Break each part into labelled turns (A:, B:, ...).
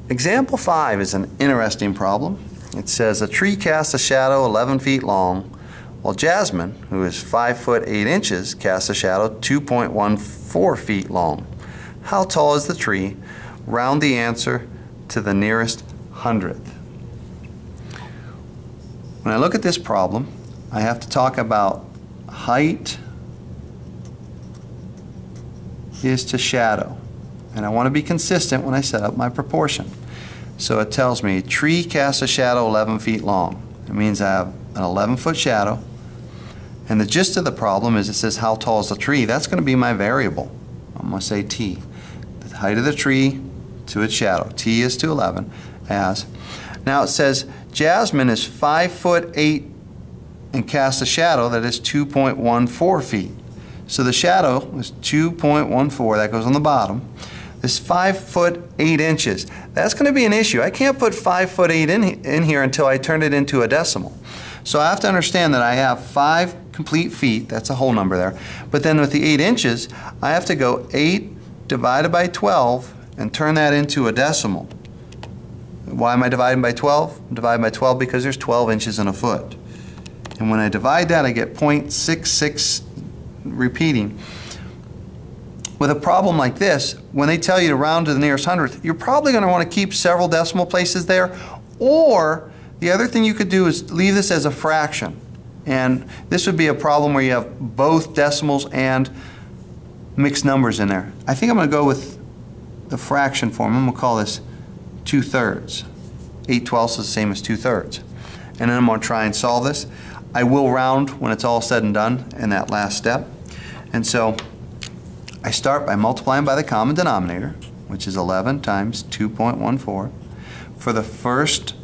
A: Example 5 is an interesting problem. It says a tree casts a shadow 11 feet long, while Jasmine, who is 5 foot 8 inches, casts a shadow 2.14 feet long. How tall is the tree? Round the answer to the nearest hundredth. When I look at this problem, I have to talk about height is to shadow. And I want to be consistent when I set up my proportion. So it tells me tree casts a shadow 11 feet long. It means I have an 11-foot shadow. And the gist of the problem is it says how tall is the tree. That's going to be my variable. I'm going to say t. The height of the tree to its shadow. T is to 11 as. Now it says Jasmine is 5 foot 8 and casts a shadow that is 2.14 feet. So the shadow is 2.14. That goes on the bottom. This 5 foot 8 inches. That's going to be an issue. I can't put 5 foot 8 in here until I turn it into a decimal. So I have to understand that I have 5 complete feet. That's a whole number there. But then with the 8 inches, I have to go 8 divided by 12 and turn that into a decimal. Why am I dividing by 12? I'm dividing by 12 because there's 12 inches in a foot. And when I divide that, I get 0.66 repeating. With a problem like this, when they tell you to round to the nearest hundredth, you're probably going to want to keep several decimal places there, or the other thing you could do is leave this as a fraction. And this would be a problem where you have both decimals and mixed numbers in there. I think I'm going to go with the fraction form. I'm going to call this 2/3. 8/12 is the same as 2/3. And then I'm going to try and solve this. I will round when it's all said and done in that last step. And so I start by multiplying by the common denominator, which is 11 times 2.14. For the first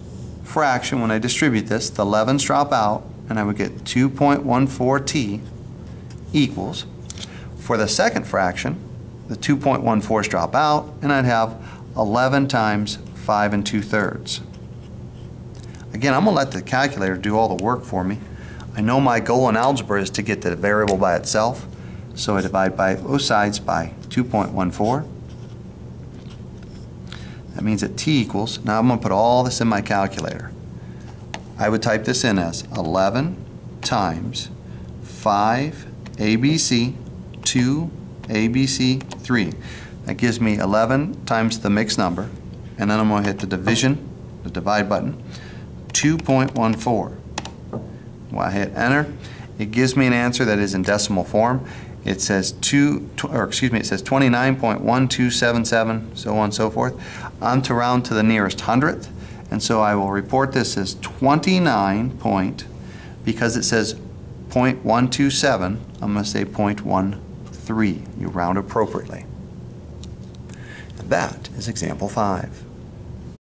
A: fraction, when I distribute this, the 11s drop out, and I would get 2.14t equals. For the second fraction, the 2.14s drop out, and I'd have 11 times 5 2/3. Again, I'm going to let the calculator do all the work for me. I know my goal in algebra is to get the variable by itself. So I divide by both sides by 2.14. That means that t equals, now I'm going to put all this in my calculator. I would type this in as 11 times 5 ABC 2 ABC 3. That gives me 11 times the mixed number, and then I'm going to hit the division, the divide button, 2.14. When I hit enter, it gives me an answer that is in decimal form. It says it says 29.1277, so on and so forth. I'm to round to the nearest hundredth, and so I will report this as 29 point, because it says 0.127, I'm going to say 0.13. You round appropriately. And that is example 5.